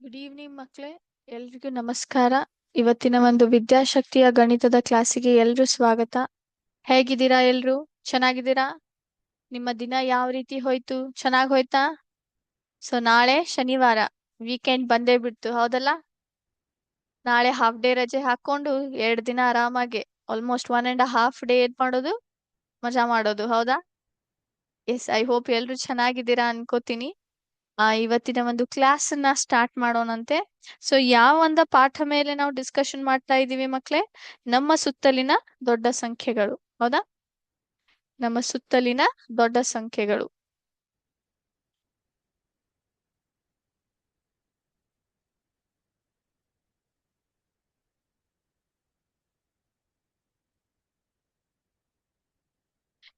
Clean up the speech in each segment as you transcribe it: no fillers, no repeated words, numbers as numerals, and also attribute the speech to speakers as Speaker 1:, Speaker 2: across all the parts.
Speaker 1: Good evening ಮಕ್ಕಳೇ. ಎಲ್ರಿಗೂ ನಮಸ್ಕಾರ. ಇವತ್ತಿನ ಒಂದು ವಿದ್ಯಾಶಕ್ತಿಯ ಗಣಿತದ ಕ್ಲಾಸಿಗೆ ಎಲ್ರೂ ಸ್ವಾಗತ. ಹೇಗಿದ್ದೀರಾ ಎಲ್ರು? ಚೆನ್ನಾಗಿದ್ದೀರಾ? ನಿಮ್ಮ ದಿನ ಯಾವ ರೀತಿ ಹೋಯ್ತು? ಚೆನ್ನಾಗ್ ಹೋಯ್ತಾ? ಸೊ ನಾಳೆ ಶನಿವಾರ, ವೀಕೆಂಡ್ ಬಂದೇ ಬಿಡ್ತು, ಹೌದಲ್ಲ? ನಾಳೆ ಹಾಫ್ ಡೇ ರಜೆ ಹಾಕೊಂಡು 2 ದಿನ ಆರಾಮಾಗಿ ಆಲ್ಮೋಸ್ಟ್ 1.5 ಡೇ ಏನ್ ಮಾಡೋದು? ಮಜಾ ಮಾಡೋದು, ಹೌದಾ? ಎಸ್, ಐ ಹೋಪ್ ಎಲ್ರು ಚೆನ್ನಾಗಿದ್ದೀರಾ ಅನ್ಕೋತೀನಿ. ಇವತ್ತಿನ ಒಂದು ಕ್ಲಾಸ್ ಅನ್ನ ಸ್ಟಾರ್ಟ್ ಮಾಡೋಣಂತೆ. ಸೊ ಯಾವ ಒಂದು ಪಾಠ ಮೇಲೆ ನಾವು ಡಿಸ್ಕಷನ್ ಮಾಡ್ತಾ ಇದ್ದೀವಿ ಮಕ್ಳೇ? ನಮ್ಮ ಸುತ್ತಲಿನ ದೊಡ್ಡ ಸಂಖ್ಯೆಗಳು, ಹೌದಾ? ನಮ್ಮ ಸುತ್ತಲಿನ ದೊಡ್ಡ ಸಂಖ್ಯೆಗಳು.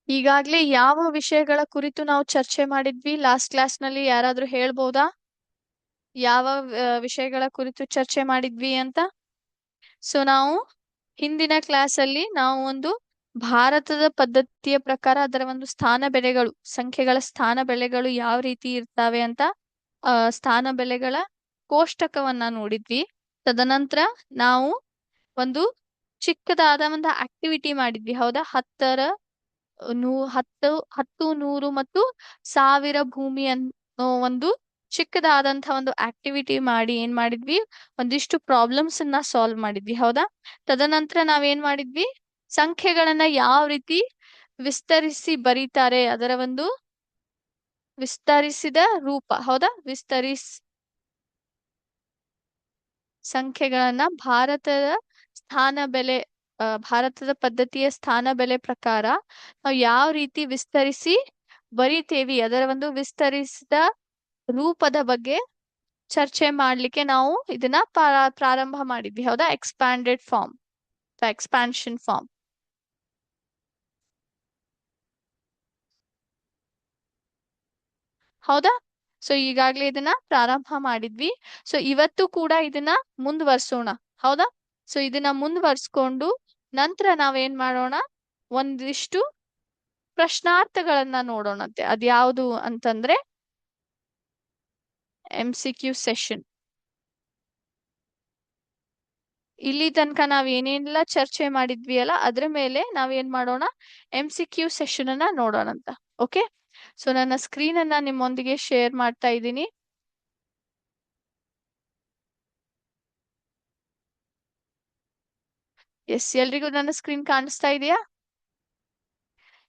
Speaker 1: ಈಗಾಗ್ಲೇ ಯಾವ ವಿಷಯಗಳ ಕುರಿತು ನಾವು ಚರ್ಚೆ ಮಾಡಿದ್ವಿ ಲಾಸ್ಟ್ ಕ್ಲಾಸ್ ನಲ್ಲಿ? ಯಾರಾದ್ರೂ ಹೇಳ್ಬೋದಾ ಯಾವ ವಿಷಯಗಳ ಕುರಿತು ಚರ್ಚೆ ಮಾಡಿದ್ವಿ ಅಂತ? ಸೊ ನಾವು ಹಿಂದಿನ ಕ್ಲಾಸ್ ಅಲ್ಲಿ ನಾವು ಒಂದು ಭಾರತದ ಪದ್ಧತಿಯ ಪ್ರಕಾರ ಅದರ ಒಂದು ಸ್ಥಾನ ಬೆಲೆಗಳು, ಸಂಖ್ಯೆಗಳ ಸ್ಥಾನ ಬೆಲೆಗಳು ಯಾವ ರೀತಿ ಇರ್ತವೆ ಅಂತ ಸ್ಥಾನ ಬೆಲೆಗಳ ಕೋಷ್ಟಕವನ್ನ ನೋಡಿದ್ವಿ. ತದನಂತರ ನಾವು ಒಂದು ಚಿಕ್ಕದಾದ ಒಂದು ಆಕ್ಟಿವಿಟಿ ಮಾಡಿದ್ವಿ, ಹೌದಾ? 10, 100 ಮತ್ತು 1000 ಭೂಮಿ ಅನ್ನೋ ಒಂದು ಚಿಕ್ಕದಾದಂತಹ ಒಂದು ಆಕ್ಟಿವಿಟಿ ಮಾಡಿ ಏನ್ ಮಾಡಿದ್ವಿ? ಒಂದಿಷ್ಟು ಪ್ರಾಬ್ಲಮ್ಸ್ ಅನ್ನ ಸಾಲ್ವ್ ಮಾಡಿದ್ವಿ, ಹೌದಾ? ತದನಂತರ ನಾವೇನ್ ಮಾಡಿದ್ವಿ? ಸಂಖ್ಯೆಗಳನ್ನ ಯಾವ ರೀತಿ ವಿಸ್ತರಿಸಿ ಬರೀತಾರೆ ಅದರ ಒಂದು ವಿಸ್ತರಿಸಿದ ರೂಪ, ಹೌದಾ? ಸಂಖ್ಯೆಗಳನ್ನ ಭಾರತದ ಪದ್ಧತಿಯ ಸ್ಥಾನ ಬೆಲೆ ಪ್ರಕಾರ ನಾವು ಯಾವ ರೀತಿ ವಿಸ್ತರಿಸಿ ಬರಿತೇವಿ ಅದರ ಒಂದು ವಿಸ್ತರಿಸಿದ ರೂಪದ ಬಗ್ಗೆ ಚರ್ಚೆ ಮಾಡ್ಲಿಕ್ಕೆ ನಾವು ಇದನ್ನ ಪ್ರಾರಂಭ ಮಾಡಿದ್ವಿ, ಹೌದಾ? ಎಕ್ಸ್ಪ್ಯಾಂಡೆಡ್ ಫಾರ್ಮ್, ಎಕ್ಸ್ಪಾನ್ಷನ್ ಫಾರ್ಮ್, ಹೌದಾ? ಸೊ ಈಗಾಗ್ಲೇ ಇದನ್ನ ಪ್ರಾರಂಭ ಮಾಡಿದ್ವಿ. ಸೊ ಇವತ್ತು ಕೂಡ ಇದನ್ನ ಮುಂದುವರ್ಸೋಣ, ಹೌದಾ? ಸೊ ಇದನ್ನ ಮುಂದುವರ್ಸ್ಕೊಂಡು ನಂತರ ನಾವೇನ್ ಮಾಡೋಣ? ಒಂದಿಷ್ಟು ಪ್ರಶ್ನಾರ್ಥಗಳನ್ನ ನೋಡೋಣಂತೆ. ಅದ್ಯಾವುದು ಅಂತಂದ್ರೆ MCQ ಸೆಷನ್. ಇಲ್ಲಿ ತನಕ ನಾವ್ ಏನೇನೆಲ್ಲ ಚರ್ಚೆ ಮಾಡಿದ್ವಿ ಅಲ್ಲ, ಅದ್ರ ಮೇಲೆ ನಾವೇನ್ ಮಾಡೋಣ? MCQ ಸೆಷನ್ ಅನ್ನ ನೋಡೋಣಂತ. ಓಕೆ, ಸೊ ನನ್ನ ಸ್ಕ್ರೀನ್ ಅನ್ನ ನಿಮ್ಮೊಂದಿಗೆ ಶೇರ್ ಮಾಡ್ತಾ ಇದ್ದೀನಿ. ಎಸ್, ಎಲ್ರಿಗೂ ನನ್ನ ಸ್ಕ್ರೀನ್ ಕಾಣಿಸ್ತಾ ಇದೆಯಾ?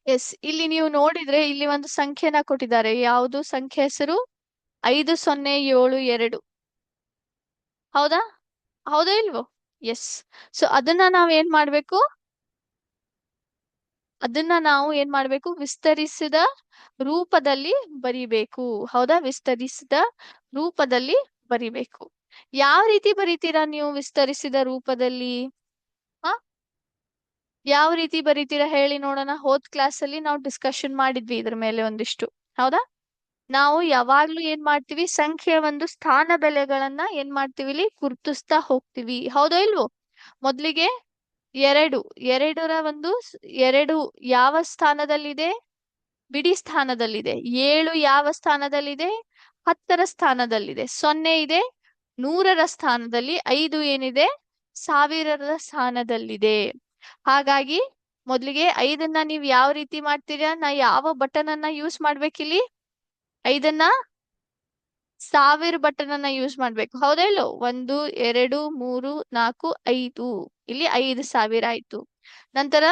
Speaker 1: ಎಸ್, ಇಲ್ಲಿ ನೀವು ನೋಡಿದ್ರೆ ಇಲ್ಲಿ ಒಂದು ಸಂಖ್ಯೆನ ಕೊಟ್ಟಿದ್ದಾರೆ. ಯಾವುದು ಸಂಖ್ಯೆ ಹೆಸರು? 5072, ಹೌದಾ? ಹೌದಾ ಇಲ್ವೋ? ಎಸ್. ಸೊ ಅದನ್ನ ನಾವ್ ಏನ್ ಮಾಡ್ಬೇಕು? ಅದನ್ನ ನಾವು ಏನ್ ಮಾಡ್ಬೇಕು? ವಿಸ್ತರಿಸಿದ ರೂಪದಲ್ಲಿ ಬರಿಬೇಕು, ಹೌದಾ? ವಿಸ್ತರಿಸಿದ ರೂಪದಲ್ಲಿ ಬರಿಬೇಕು. ಯಾವ ರೀತಿ ಬರಿತೀರಾ ನೀವು ವಿಸ್ತರಿಸಿದ ರೂಪದಲ್ಲಿ? ಹ ಯಾವ ರೀತಿ ಬರಿತೀರಾ ಹೇಳಿ ನೋಡೋಣ. ಹೋದ್ ಕ್ಲಾಸ್ ಅಲ್ಲಿ ನಾವು ಡಿಸ್ಕಷನ್ ಮಾಡಿದ್ವಿ ಇದ್ರ ಮೇಲೆ ಒಂದಿಷ್ಟು, ಹೌದಾ? ನಾವು ಯಾವಾಗ್ಲೂ ಏನ್ ಮಾಡ್ತೀವಿ? ಸಂಖ್ಯೆಯ ಒಂದು ಸ್ಥಾನ ಬೆಲೆಗಳನ್ನ ಏನ್ ಮಾಡ್ತೀವಿ? ಇಲ್ಲಿ ಗುರ್ತಿಸ್ತಾ ಹೋಗ್ತೀವಿ, ಹೌದೋ ಇಲ್ವೋ? ಮೊದ್ಲಿಗೆ ಎರಡು, ಎರಡು ಯಾವ ಸ್ಥಾನದಲ್ಲಿದೆ? ಬಿಡಿ ಸ್ಥಾನದಲ್ಲಿದೆ. 7 ಯಾವ ಸ್ಥಾನದಲ್ಲಿದೆ? 10ರ ಸ್ಥಾನದಲ್ಲಿದೆ. 0 ಇದೆ 100ರ ಸ್ಥಾನದಲ್ಲಿ. 5 ಏನಿದೆ? 1000ರ ಸ್ಥಾನದಲ್ಲಿದೆ. ಹಾಗಾಗಿ ಮೊದ್ಲಿಗೆ 5ನ್ನ ನೀವ್ ಯಾವ ರೀತಿ ಮಾಡ್ತೀರಾ? ನಾ ಯಾವ ಬಟನ್ ಅನ್ನ ಯೂಸ್ ಮಾಡ್ಬೇಕಿಲ್ಲಿ? 5ನ್ನ 1000 ಬಟನ್ ಅನ್ನ ಯೂಸ್ ಮಾಡ್ಬೇಕು, ಹೌದಾ ಇಲ್ಲೋ? 1, 2, 3, 4, 5. ಇಲ್ಲಿ 5000 ಆಯ್ತು. ನಂತರ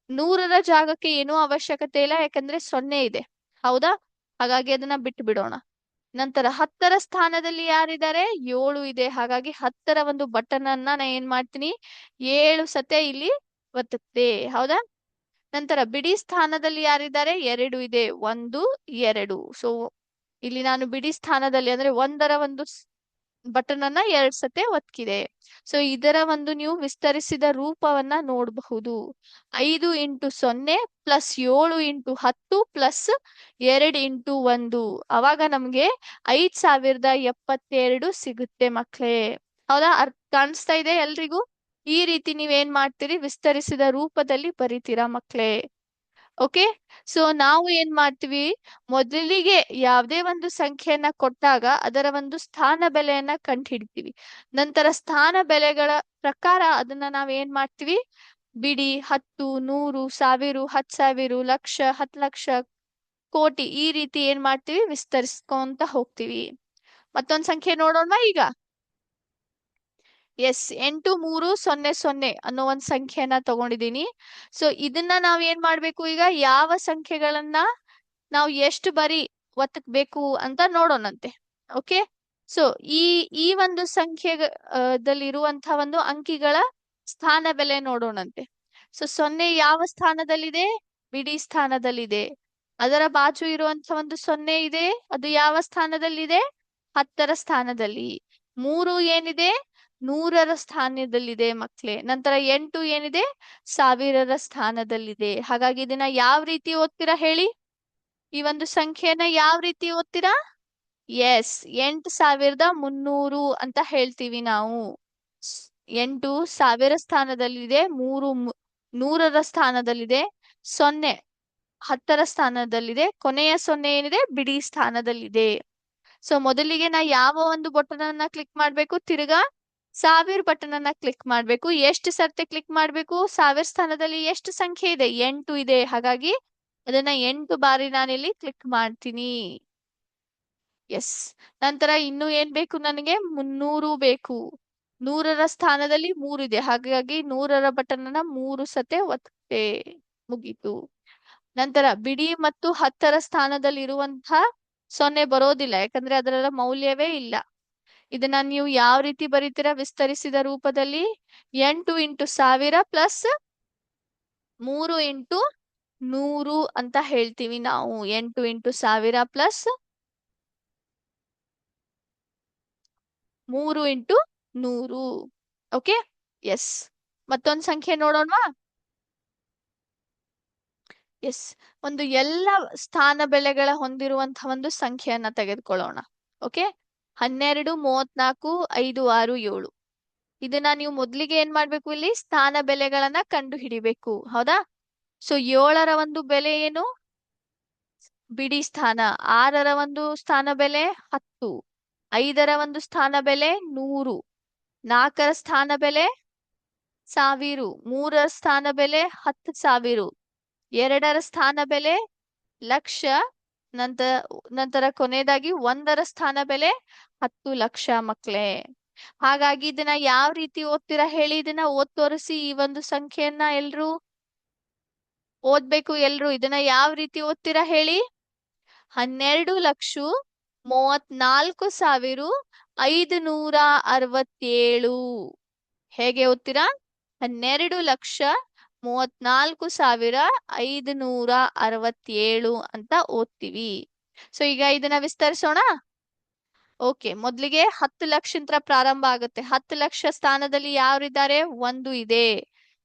Speaker 1: 100ರ ಜಾಗಕ್ಕೆ ಏನೂ ಅವಶ್ಯಕತೆ ಇಲ್ಲ, ಯಾಕಂದ್ರೆ 0 ಇದೆ, ಹೌದಾ? ಹಾಗಾಗಿ ಅದನ್ನ ಬಿಟ್ಟು ಬಿಡೋಣ. ನಂತರ 10ರ ಸ್ಥಾನದಲ್ಲಿ ಯಾರಿದ್ದಾರೆ? 7 ಇದೆ. ಹಾಗಾಗಿ 10ರ ಒಂದು ಬಟನ್ ಅನ್ನ ನಾ ಏನ್ ಮಾಡ್ತೀನಿ? 7 ಸತೆ ಇಲ್ಲಿ ಒತ್ತುತ್ತೆ, ಹೌದಾ? ನಂತರ ಬಿಡಿ ಸ್ಥಾನದಲ್ಲಿ ಯಾರಿದ್ದಾರೆ? 2 ಇದೆ. 1, 2. ಸೊ ಇಲ್ಲಿ ನಾನು ಬಿಡಿ ಸ್ಥಾನದಲ್ಲಿ ಅಂದ್ರೆ 1ರ ಒಂದು ಬಟನ್ ಅನ್ನ 2 ಸತೆ ಒತ್ತಿದೆ. ಸೊ ಇದರ ಒಂದು ನೀವು ವಿಸ್ತರಿಸಿದ ರೂಪವನ್ನ ನೋಡಬಹುದು. 5 into 0 plus 7 into 10 plus 2 into 1. ಅವಾಗ ನಮ್ಗೆ 5072 ಸಿಗುತ್ತೆ ಮಕ್ಳೇ, ಹೌದಾ? ಕಾಣಿಸ್ತಾ ಇದೆ ಎಲ್ರಿಗೂ? ಈ ರೀತಿ ನೀವೇನ್ ಮಾಡ್ತೀರಿ? ವಿಸ್ತರಿಸಿದ ರೂಪದಲ್ಲಿ ಬರಿತೀರಾ ಮಕ್ಳೇ. ಓಕೆ. ಸೊ ನಾವು ಏನ್ ಮಾಡ್ತೀವಿ, ಮೊದಲಿಗೆ ಯಾವುದೇ ಒಂದು ಸಂಖ್ಯೆಯನ್ನ ಕೊಟ್ಟಾಗ ಅದರ ಒಂದು ಸ್ಥಾನ ಬೆಲೆಯನ್ನ ಕಂಡುಹಿಡಿತೀವಿ. ನಂತರ ಸ್ಥಾನ ಬೆಲೆಗಳ ಪ್ರಕಾರ ಅದನ್ನ ನಾವ್ ಏನ್ ಮಾಡ್ತೀವಿ, ಬಿಡಿ, 10, 100, 1000, 10,000, ಲಕ್ಷ, 10,00,000, ಕೋಟಿ, ಈ ರೀತಿ ಏನ್ ಮಾಡ್ತೀವಿ, ವಿಸ್ತರಿಸ್ಕೊಂತ ಹೋಗ್ತೀವಿ. ಮತ್ತೊಂದ್ ಸಂಖ್ಯೆ ನೋಡೋಣ ಈಗ. ಎಸ್, 8300 ಅನ್ನೋ ಒಂದ್ ಸಂಖ್ಯೆಯನ್ನ ತಗೊಂಡಿದೀನಿ. ಸೊ ಇದನ್ನ ನಾವ್ ಏನ್ ಮಾಡ್ಬೇಕು, ಈಗ ಯಾವ ಸಂಖ್ಯೆಗಳನ್ನ ನಾವು ಎಷ್ಟು ಬಾರಿ ಒತ್ತಬೇಕು ಅಂತ ನೋಡೋಣಂತೆ. ಓಕೆ. ಸೊ ಈ ಈ ಒಂದು ಸಂಖ್ಯೆ ದಲ್ಲಿರುವಂತಹ ಒಂದು ಅಂಕಿಗಳ ಸ್ಥಾನ ಬೆಲೆ ನೋಡೋಣಂತೆ. ಸೊ 0 ಯಾವ ಸ್ಥಾನದಲ್ಲಿದೆ, ಬಿಡಿ ಸ್ಥಾನದಲ್ಲಿದೆ. ಅದರ ಬಾಜು ಇರುವಂತಹ ಒಂದು 0 ಇದೆ, ಅದು ಯಾವ ಸ್ಥಾನದಲ್ಲಿದೆ, 10ರ ಸ್ಥಾನದಲ್ಲಿ. 3 ಏನಿದೆ, 100ರ ಸ್ಥಾನದಲ್ಲಿದೆ ಮಕ್ಳೇ. ನಂತರ 8 ಏನಿದೆ, 1000ರ ಸ್ಥಾನದಲ್ಲಿದೆ. ಹಾಗಾಗಿ ಇದನ್ನ ಯಾವ ರೀತಿ ಓದ್ತೀರಾ ಹೇಳಿ, ಈ ಒಂದು ಸಂಖ್ಯೆಯನ್ನ ಯಾವ ರೀತಿ ಓದ್ತೀರಾ? ಎಸ್, 8,300 ಅಂತ ಹೇಳ್ತೀವಿ ನಾವು. 8 1000 ಸ್ಥಾನದಲ್ಲಿದೆ, 3 100ರ ಸ್ಥಾನದಲ್ಲಿದೆ, 0 10ರ ಸ್ಥಾನದಲ್ಲಿದೆ, ಕೊನೆಯ 0 ಏನಿದೆ, ಬಿಡಿ ಸ್ಥಾನದಲ್ಲಿದೆ. ಸೊ ಮೊದಲಿಗೆ ನಾ ಯಾವ ಒಂದು ಬಟನ್ ಅನ್ನ ಕ್ಲಿಕ್ ಮಾಡ್ಬೇಕು, ತಿರ್ಗಾ 1000 ಬಟನ್ ಅನ್ನ ಕ್ಲಿಕ್ ಮಾಡ್ಬೇಕು. ಎಷ್ಟು ಸರ್ತಿ ಕ್ಲಿಕ್ ಮಾಡ್ಬೇಕು, 1000 ಸ್ಥಾನದಲ್ಲಿ ಎಷ್ಟು ಸಂಖ್ಯೆ ಇದೆ, 8 ಇದೆ. ಹಾಗಾಗಿ ಅದನ್ನ 8 ಬಾರಿ ನಾನಿಲ್ಲಿ ಕ್ಲಿಕ್ ಮಾಡ್ತೀನಿ. ಎಸ್. ನಂತರ ಇನ್ನು ಏನ್ ಬೇಕು ನನಗೆ, 300 ಬೇಕು. 100ರ ಸ್ಥಾನದಲ್ಲಿ 3 ಇದೆ, ಹಾಗಾಗಿ 100ರ ಬಟನ್ ಅನ್ನ 3 ಸತೆ ಒತ್ತೆ, ಮುಗೀತು. ನಂತರ ಬಿಡಿ ಮತ್ತು 10ರ ಸ್ಥಾನದಲ್ಲಿ ಇರುವಂತಹ 0 ಬರೋದಿಲ್ಲ, ಯಾಕಂದ್ರೆ ಅದರ ಮೌಲ್ಯವೇ ಇಲ್ಲ. ಇದನ್ನ ನೀವು ಯಾವ ರೀತಿ ಬರೀತೀರಾ, ವಿಸ್ತರಿಸಿದ ರೂಪದಲ್ಲಿ 8 × 1000 ಪ್ಲಸ್ 3 × 100 ಅಂತ ಹೇಳ್ತೀವಿ ನಾವು. 8 × 1000 ಪ್ಲಸ್ 3 × 100. ಓಕೆ. ಎಸ್. ಮತ್ತೊಂದು ಸಂಖ್ಯೆ ನೋಡೋಣವಾ. ಎಸ್, ಒಂದು ಎಲ್ಲ ಸ್ಥಾನ ಬೆಲೆಗಳ ಹೊಂದಿರುವಂತಹ ಒಂದು ಸಂಖ್ಯೆಯನ್ನ ತೆಗೆದುಕೊಳ್ಳೋಣ. ಓಕೆ. 12, 34, 5, 6, 7. ಇದನ್ನ ನೀವು ಮೊದ್ಲಿಗೆ ಏನ್ ಮಾಡ್ಬೇಕು, ಇಲ್ಲಿ ಸ್ಥಾನ ಬೆಲೆಗಳನ್ನ ಕಂಡು ಹಿಡಿಬೇಕು. ಹೌದಾ. ಸೊ 7ರ ಒಂದು ಬೆಲೆ ಏನು, ಬಿಡಿ ಸ್ಥಾನ. 6ರ ಒಂದು ಸ್ಥಾನ ಬೆಲೆ 10. 5ರ ಒಂದು ಸ್ಥಾನ ಬೆಲೆ 100. 4ರ ಸ್ಥಾನ ಬೆಲೆ 1000. 3ರ ಸ್ಥಾನ ಬೆಲೆ 10,000. 2ರ ಸ್ಥಾನ ಬೆಲೆ ಲಕ್ಷ. ನಂತರ ಕೊನೆಯದಾಗಿ 1ರ ಸ್ಥಾನ ಬೆಲೆ 10 ಲಕ್ಷ ಮಕ್ಳೇ. ಹಾಗಾಗಿ ಇದನ್ನ ಯಾವ ರೀತಿ ಓದ್ತೀರಾ ಹೇಳಿ, ಇದನ್ನ ಓದ್ ತೋರಿಸಿ. ಈ ಒಂದು ಸಂಖ್ಯೆಯನ್ನ ಎಲ್ರು ಓದ್ಬೇಕು. ಎಲ್ರು ಇದನ್ನ ಯಾವ ರೀತಿ ಓದ್ತೀರಾ ಹೇಳಿ. 12,34,567. ಹೇಗೆ ಓದ್ತೀರಾ, 12,34,567 ಅಂತ ಓದ್ತೀವಿ. ಸೊ ಈಗ ಇದನ್ನ ವಿಸ್ತರಿಸೋಣ. ಓಕೆ. ಮೊದ್ಲಿಗೆ 10 ಲಕ್ಷ ಪ್ರಾರಂಭ ಆಗುತ್ತೆ. 10 ಲಕ್ಷ ಸ್ಥಾನದಲ್ಲಿ ಯಾರಿದ್ದಾರೆ, 1 ಇದೆ.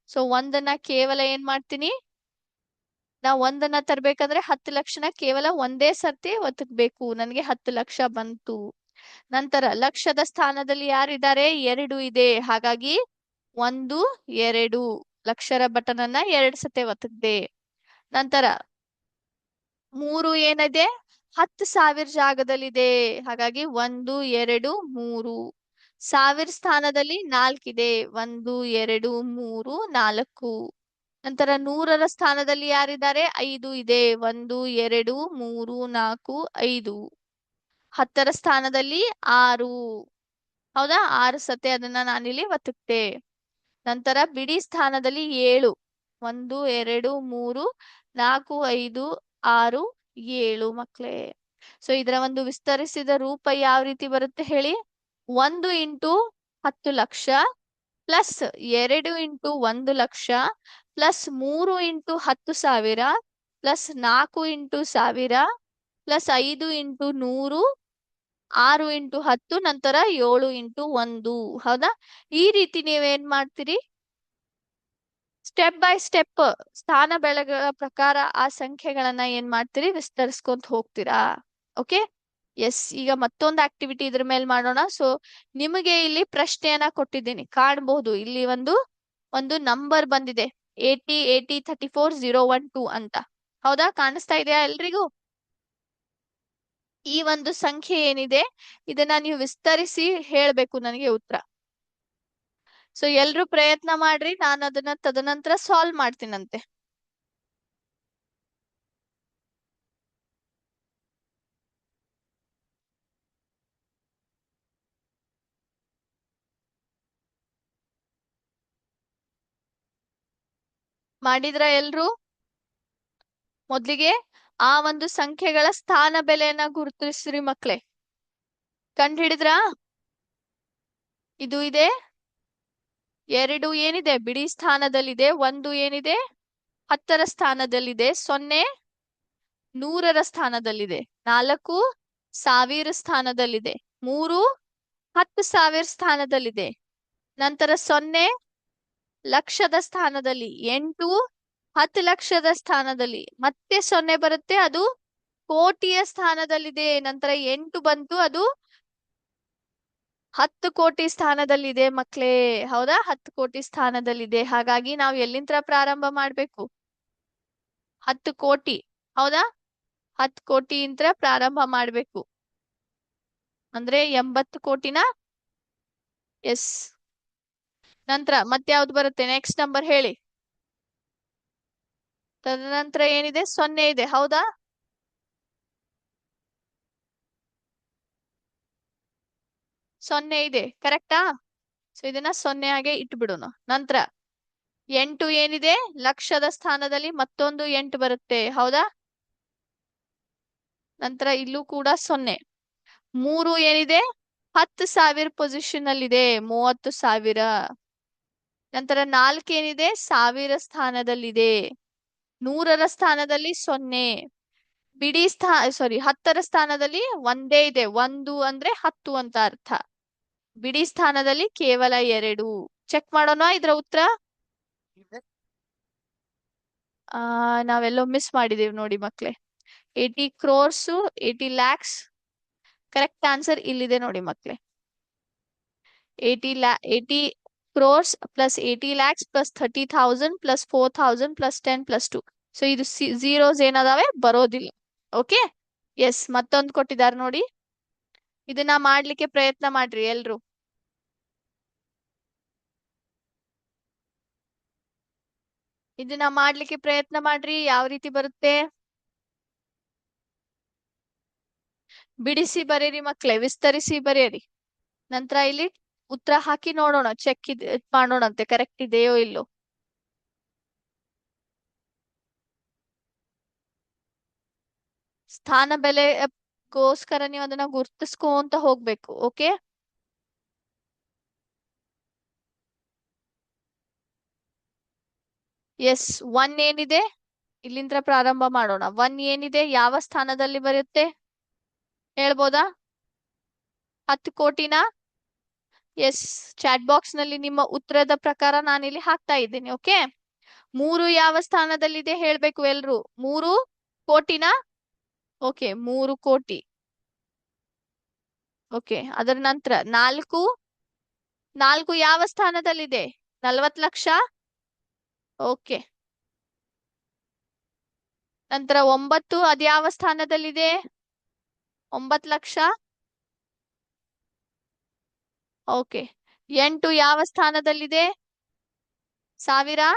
Speaker 1: ಸೊ 1ನ್ನ ಕೇವಲ ಏನ್ ಮಾಡ್ತೀನಿ, ನಾವು 1ನ್ನ ತರ್ಬೇಕಂದ್ರೆ 10 ಲಕ್ಷನ ಕೇವಲ ಒಂದೇ ಸರ್ತಿ ಒತ್ತಬೇಕು. ನನಗೆ 10 ಲಕ್ಷ ಬಂತು. ನಂತರ ಲಕ್ಷದ ಸ್ಥಾನದಲ್ಲಿ ಯಾರಿದ್ದಾರೆ, 2 ಇದೆ. ಹಾಗಾಗಿ 1, 2 ಲಕ್ಷರ ಬಟನ್ ಅನ್ನ 2 ಸತಿ ಒತ್ತಿದೆ. ನಂತರ 3 ಏನಿದೆ, 10,000 ಜಾಗದಲ್ಲಿದೆ. ಹಾಗಾಗಿ 1, 2, 3. 1000 ಸ್ಥಾನದಲ್ಲಿ 4 ಇದೆ. 1, 2, 3, 4. ನಂತರ 100ರ ಸ್ಥಾನದಲ್ಲಿ ಯಾರಿದ್ದಾರೆ, 5 ಇದೆ. 1, 2, 3, 4, 5. 10ರ ಸ್ಥಾನದಲ್ಲಿ 6. ಹೌದಾ, 6 ಸತಿ ಅದನ್ನ ನಾನಿಲ್ಲಿ ಒತ್ತುತ್ತೆ. ನಂತರ ಬಿಡಿ ಸ್ಥಾನದಲ್ಲಿ 7. 1, 2, 3, 4, 5, 6, 7 ಮಕ್ಳೇ. ಸೊ ಇದರ ಒಂದು ವಿಸ್ತರಿಸಿದ ರೂಪ ಯಾವ ರೀತಿ ಬರುತ್ತೆ ಹೇಳಿ. 1 × 10 lakh plus 2 × 1 lakh plus 3 × 10,000 plus 4 × 1000 plus 5 × 100, 6 × 10, ನಂತರ 7 × 1. ಹೌದಾ. ಈ ರೀತಿ ನೀವೇನ್ ಮಾಡ್ತೀರಿ, ಸ್ಟೆಪ್ ಬೈ ಸ್ಟೆಪ್ ಸ್ಥಾನ ಬೆಲೆಗಳ ಪ್ರಕಾರ ಆ ಸಂಖ್ಯೆಗಳನ್ನ ಏನ್ ಮಾಡ್ತೀರಿ, ವಿಸ್ತರಿಸ್ಕೊಂತ ಹೋಗ್ತೀರಾ. ಓಕೆ. ಎಸ್. ಈಗ ಮತ್ತೊಂದು ಆಕ್ಟಿವಿಟಿ ಇದ್ರ ಮೇಲೆ ಮಾಡೋಣ. ಸೊ ನಿಮಗೆ ಇಲ್ಲಿ ಪ್ರಶ್ನೆಯನ್ನ ಕೊಟ್ಟಿದ್ದೀನಿ, ಕಾಣಬಹುದು. ಇಲ್ಲಿ ಒಂದು ನಂಬರ್ ಬಂದಿದೆ, 80, 80, 34, 012 ಅಂತ. ಹೌದಾ? ಕಾಣಿಸ್ತಾ ಇದೆಯಾ ಎಲ್ರಿಗೂ? ಈ ಒಂದು ಸಂಖ್ಯೆ ಏನಿದೆ ಇದನ್ನ ನೀವು ವಿಸ್ತರಿಸಿ ಹೇಳ್ಬೇಕು ನನಗೆ ಉತ್ತರ. ಸೊ ಎಲ್ರು ಪ್ರಯತ್ನ ಮಾಡ್ರಿ, ನಾನು ಅದನ್ನ ತದನಂತರ ಸಾಲ್ವ್ ಮಾಡ್ತೀನಂತೆ. ಮಾಡಿದ್ರ ಎಲ್ರು? ಮೊದ್ಲಿಗೆ ಆ ಒಂದು ಸಂಖ್ಯೆಗಳ ಸ್ಥಾನ ಬೆಲೆಯನ್ನ ಗುರುತಿಸ್ರಿ ಮಕ್ಳೇ. ಕಂಡು ಹಿಡಿದ್ರಾ? ಇದು ಇದೆ, 2 ಏನಿದೆ ಬಿಡಿ ಸ್ಥಾನದಲ್ಲಿದೆ, 1 ಏನಿದೆ 10ರ ಸ್ಥಾನದಲ್ಲಿದೆ, 0 100ರ ಸ್ಥಾನದಲ್ಲಿದೆ, 4 1000 ಸ್ಥಾನದಲ್ಲಿದೆ, 3 10,000 ಸ್ಥಾನದಲ್ಲಿದೆ, ನಂತರ 0 ಲಕ್ಷದ ಸ್ಥಾನದಲ್ಲಿ, 8 10 ಲಕ್ಷದ ಸ್ಥಾನದಲ್ಲಿ, ಮತ್ತೆ 0 ಬರುತ್ತೆ, ಅದು ಕೋಟಿಯ ಸ್ಥಾನದಲ್ಲಿದೆ, ನಂತರ 8 ಬಂತು, ಅದು 10 ಕೋಟಿ ಸ್ಥಾನದಲ್ಲಿದೆ ಮಕ್ಳೇ. ಹೌದಾ? 10 ಕೋಟಿ ಸ್ಥಾನದಲ್ಲಿದೆ. ಹಾಗಾಗಿ ನಾವು ಎಲ್ಲಿಂದ ಪ್ರಾರಂಭ ಮಾಡ್ಬೇಕು? 10 ಕೋಟಿ. ಹೌದಾ? 10 ಕೋಟಿಯಿಂದ ಪ್ರಾರಂಭ ಮಾಡ್ಬೇಕು. ಅಂದ್ರೆ 80 ಕೋಟಿನ. ಎಸ್. ನಂತರ ಮತ್ತೆ ಯಾವ್ದು ಬರುತ್ತೆ? ನೆಕ್ಸ್ಟ್ ನಂಬರ್ ಹೇಳಿ. ತದನಂತರ ಏನಿದೆ? 0 ಇದೆ. ಹೌದಾ? ಸೊನ್ನೆ ಇದೆ. ಕರೆಕ್ಟಾ? ಸೊ ಇದನ್ನ 0 ಆಗಿ ಇಟ್ಬಿಡೋಣ. ನಂತರ 8 ಏನಿದೆ ಲಕ್ಷದ ಸ್ಥಾನದಲ್ಲಿ, ಮತ್ತೊಂದು 8 ಬರುತ್ತೆ. ಹೌದಾ? ನಂತರ ಇಲ್ಲೂ ಕೂಡ 0. 3 ಏನಿದೆ 10,000 ಪೊಸಿಷನ್ ಅಲ್ಲಿದೆ, 30,000. ನಂತರ 4 ಏನಿದೆ 1000 ಸ್ಥಾನದಲ್ಲಿದೆ, 100ರ ಸ್ಥಾನದಲ್ಲಿ 0. ಬಿಡಿ ಸಾರಿ 10ರ ಸ್ಥಾನದಲ್ಲಿ ಒಂದೇ ಇದೆ, 1 ಅಂದ್ರೆ 10 ಅಂತ ಅರ್ಥ. ಬಿಡಿ ಸ್ಥಾನದಲ್ಲಿ ಕೇವಲ 2. ಚೆಕ್ ಮಾಡೋಣ ಇದ್ರ ಉತ್ತರ. ನಾವೆಲ್ಲೋ ಮಿಸ್ ಮಾಡಿದೀವಿ ನೋಡಿ ಮಕ್ಳೇ. 80 crores 80 lakhs. ಕರೆಕ್ಟ್ ಆನ್ಸರ್ ಇಲ್ಲಿದೆ ನೋಡಿ ಮಕ್ಳೇ. 80 crores plus 80 lakhs plus 30,000 plus 4,000 plus 10 plus 2. So ಇದು ಝೀರೋಸ್ ಏನದಾವೆ ಬರೋದಿಲ್ಲ. ಓಕೆ. ಎಸ್, ಮತ್ತೊಂದು ಕೊಟ್ಟಿದ್ದಾರೆ ನೋಡಿ. ಇದನ್ನ ಮಾಡ್ಲಿಕ್ಕೆ ಪ್ರಯತ್ನ ಮಾಡ್ರಿ ಎಲ್ರು. ಇದನ್ನ ಮಾಡ್ಲಿಕ್ಕೆ ಪ್ರಯತ್ನ ಮಾಡ್ರಿ. ಯಾವ ರೀತಿ ಬರುತ್ತೆ? ಬಿಡಿಸಿ ಬರೀರಿ ಮಕ್ಳೇ, ವಿಸ್ತರಿಸಿ ಬರೆಯಿರಿ. ನಂತರ ಇಲ್ಲಿ ಉತ್ತರ ಹಾಕಿ ನೋಡೋಣ, ಚೆಕ್ ಮಾಡೋಣಂತೆ ಕರೆಕ್ಟ್ ಇದೆಯೋ ಇಲ್ಲೋ. ಸ್ಥಾನ ಬೆಲೆಗೋಸ್ಕರ ನೀವು ಅದನ್ನ ಗುರ್ತಿಸ್ಕೊಂತ ಹೋಗ್ಬೇಕು. ಓಕೆ. ಎಸ್. 1 ಏನಿದೆ ಇಲ್ಲಿಂದ ಪ್ರಾರಂಭ ಮಾಡೋಣ. 1 ಏನಿದೆ ಯಾವ ಸ್ಥಾನದಲ್ಲಿ ಬರುತ್ತೆ ಹೇಳ್ಬೋದಾ? 10 ಕೋಟಿನ. ಎಸ್. ಚಾಟ್ ಬಾಕ್ಸ್ ನಲ್ಲಿ ನಿಮ್ಮ ಉತ್ತರದ ಪ್ರಕಾರ ನಾನಿಲ್ಲಿ ಹಾಕ್ತಾ ಇದ್ದೀನಿ. ಓಕೆ. 3 ಯಾವ ಸ್ಥಾನದಲ್ಲಿದೆ ಹೇಳ್ಬೇಕು ಎಲ್ರು. 3 ಕೋಟಿನ. ಓಕೆ, 3 ಕೋಟಿ. ಓಕೆ. ಅದರ ನಂತರ 4 ಯಾವ ಸ್ಥಾನದಲ್ಲಿದೆ? 40 ಲಕ್ಷ. ಓಕೆ. ನಂತರ 9 ಅದ್ಯಾವ ಸ್ಥಾನದಲ್ಲಿದೆ? 9 ಲಕ್ಷ. ಓಕೆ. 8 ಯಾವ ಸ್ಥಾನದಲ್ಲಿದೆ? 1000.